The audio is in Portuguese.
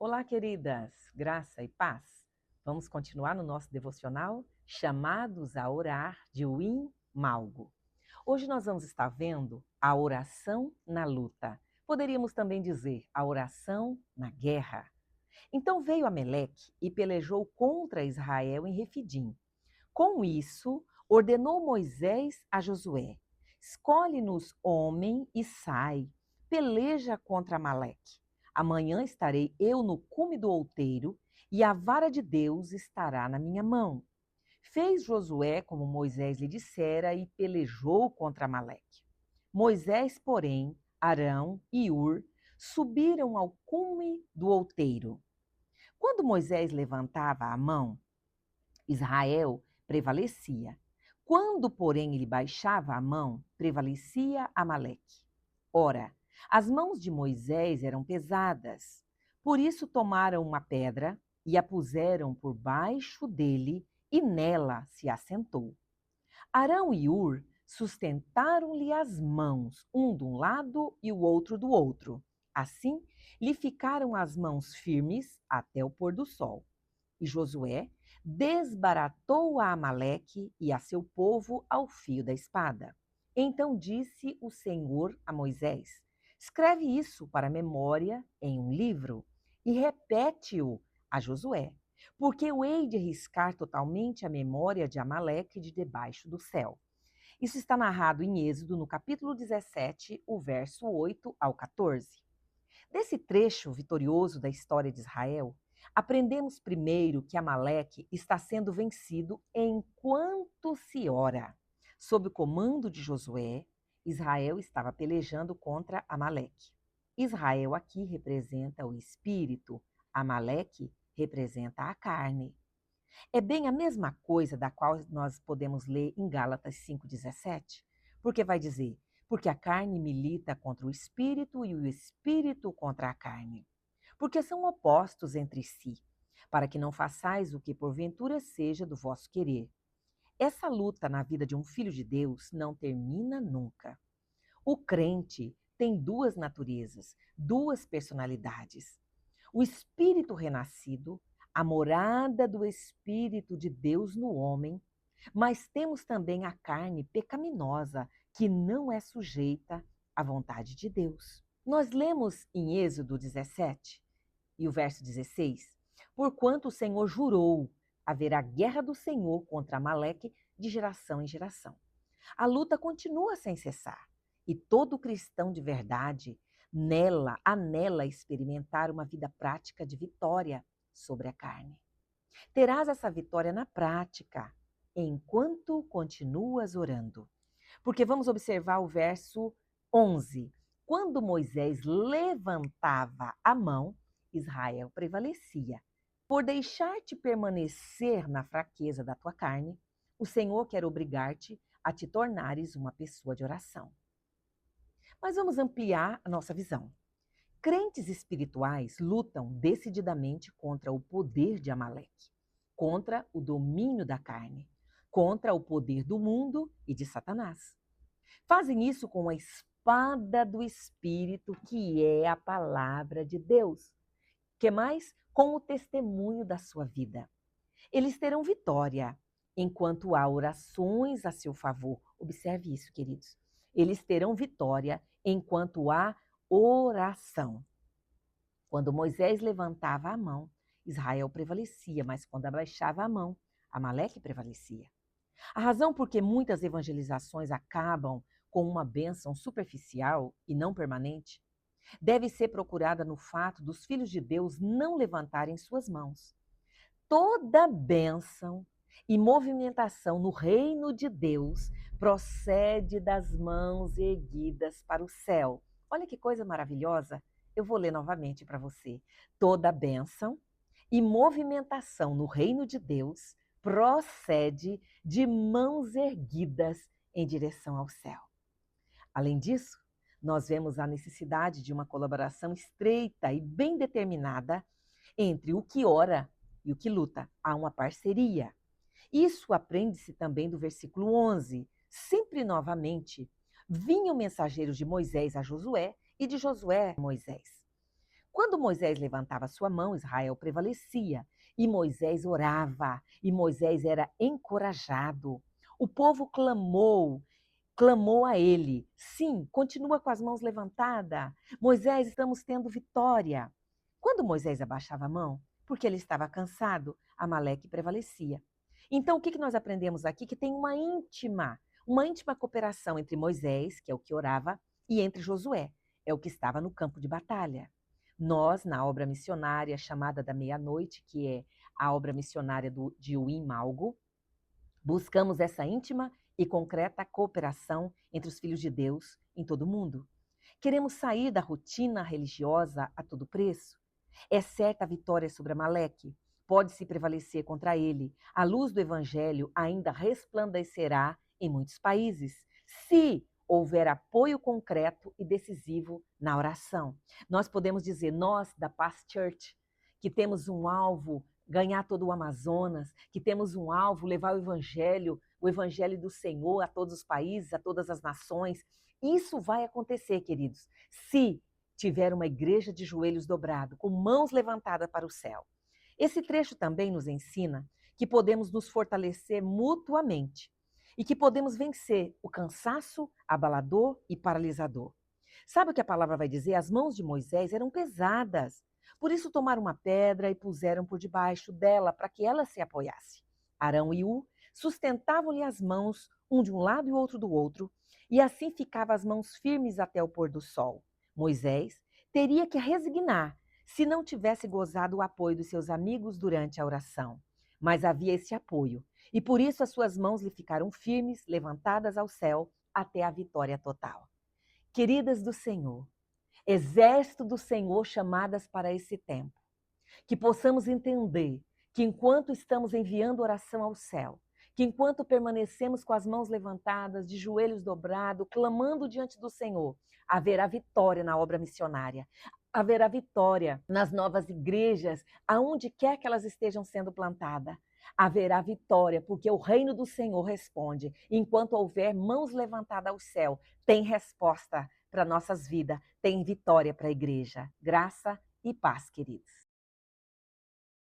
Olá, queridas, graça e paz. Vamos continuar no nosso devocional Chamados a Orar de Win Malgo. Hoje nós vamos estar vendo a oração na luta. Poderíamos também dizer a oração na guerra. Então veio Ameleque e pelejou contra Israel em Refidim. Com isso, ordenou Moisés a Josué: escolhe-nos homem e sai, peleja contra Amaleque. Amanhã estarei eu no cume do outeiro, e a vara de Deus estará na minha mão. Fez Josué como Moisés lhe dissera e pelejou contra Amaleque. Moisés, porém, Arão e Ur subiram ao cume do outeiro. Quando Moisés levantava a mão, Israel prevalecia. Quando, porém, ele baixava a mão, prevalecia Amaleque. Ora, as mãos de Moisés eram pesadas. Por isso tomaram uma pedra e a puseram por baixo dele, e nela se assentou. Arão e Ur sustentaram-lhe as mãos, um de um lado e o outro do outro. Assim, lhe ficaram as mãos firmes até o pôr do sol. E Josué desbaratou a Amaleque e a seu povo ao fio da espada. Então disse o Senhor a Moisés: escreve isso para a memória em um livro e repete-o a Josué, porque eu hei de riscar totalmente a memória de Amaleque de debaixo do céu. Isso está narrado em Êxodo, no capítulo 17, o verso 8 ao 14. Desse trecho vitorioso da história de Israel, aprendemos primeiro que Amaleque está sendo vencido enquanto se ora. Sob o comando de Josué, Israel estava pelejando contra Amaleque. Israel aqui representa o espírito, Amaleque representa a carne. É bem a mesma coisa da qual nós podemos ler em Gálatas 5,17, porque vai dizer: porque a carne milita contra o espírito e o espírito contra a carne. Porque são opostos entre si, para que não façais o que porventura seja do vosso querer. Essa luta na vida de um filho de Deus não termina nunca. O crente tem duas naturezas, duas personalidades. O espírito renascido, a morada do Espírito de Deus no homem, mas temos também a carne pecaminosa, que não é sujeita à vontade de Deus. Nós lemos em Êxodo 17 e o verso 16: porquanto o Senhor jurou, haverá guerra do Senhor contra Amaleque de geração em geração. A luta continua sem cessar, e todo cristão de verdade anela experimentar uma vida prática de vitória sobre a carne. Terás essa vitória na prática, enquanto continuas orando. Porque vamos observar o verso 11. Quando Moisés levantava a mão, Israel prevalecia. Por deixar-te permanecer na fraqueza da tua carne, o Senhor quer obrigar-te a te tornares uma pessoa de oração. Mas vamos ampliar a nossa visão. Crentes espirituais lutam decididamente contra o poder de Amaleque, contra o domínio da carne, contra o poder do mundo e de Satanás. Fazem isso com a espada do Espírito, que é a palavra de Deus. Que mais? Com o testemunho da sua vida. Eles terão vitória enquanto há orações a seu favor. Observe isso, queridos. Eles terão vitória enquanto há oração. Quando Moisés levantava a mão, Israel prevalecia, mas quando abaixava a mão, Amaleque prevalecia. A razão por que muitas evangelizações acabam com uma bênção superficial e não permanente deve ser procurada no fato dos filhos de Deus não levantarem suas mãos. Toda bênção e movimentação no reino de Deus procede das mãos erguidas para o céu. Olha que coisa maravilhosa! Eu vou ler novamente para você. Toda bênção e movimentação no reino de Deus procede de mãos erguidas em direção ao céu. Além disso, nós vemos a necessidade de uma colaboração estreita e bem determinada entre o que ora e o que luta. Há uma parceria. Isso aprende-se também do versículo 11. Sempre novamente, vinham mensageiros de Moisés a Josué e de Josué a Moisés. Quando Moisés levantava sua mão, Israel prevalecia, e Moisés orava, e Moisés era encorajado. O povo clamou a ele. Sim, continua com as mãos levantadas. Moisés, estamos tendo vitória. Quando Moisés abaixava a mão, porque ele estava cansado, Amaleque prevalecia. Então, o que nós aprendemos aqui? Que tem uma íntima cooperação entre Moisés, que é o que orava, e entre Josué, é o que estava no campo de batalha. Nós, na obra missionária chamada da meia-noite, que é a obra missionária de Uim Malgo, buscamos essa íntima e concreta cooperação entre os filhos de Deus em todo o mundo. Queremos sair da rotina religiosa a todo preço? É certa a vitória sobre Amaleque. Pode-se prevalecer contra ele. A luz do evangelho ainda resplandecerá em muitos países, se houver apoio concreto e decisivo na oração. Nós podemos dizer, nós da Paz Church, que temos um alvo, ganhar todo o Amazonas, que temos um alvo, levar o evangelho do Senhor a todos os países, a todas as nações. Isso vai acontecer, queridos, se tiver uma igreja de joelhos dobrados, com mãos levantadas para o céu. Esse trecho também nos ensina que podemos nos fortalecer mutuamente e que podemos vencer o cansaço abalador e paralisador. Sabe o que a palavra vai dizer? As mãos de Moisés eram pesadas. Por isso tomaram uma pedra e puseram por debaixo dela para que ela se apoiasse. Arão e U sustentavam-lhe as mãos, um de um lado e o outro do outro, e assim ficavam as mãos firmes até o pôr do sol. Moisés teria que resignar se não tivesse gozado o apoio dos seus amigos durante a oração. Mas havia esse apoio, e por isso as suas mãos lhe ficaram firmes, levantadas ao céu, até a vitória total. Queridas do Senhor, exército do Senhor chamadas para esse tempo, que possamos entender que enquanto estamos enviando oração ao céu, que enquanto permanecemos com as mãos levantadas, de joelhos dobrados, clamando diante do Senhor, haverá vitória na obra missionária, haverá vitória nas novas igrejas, aonde quer que elas estejam sendo plantadas. Haverá vitória, porque o reino do Senhor responde. Enquanto houver mãos levantadas ao céu, tem resposta para nossas vidas, tem vitória para a igreja. Graça e paz, queridos.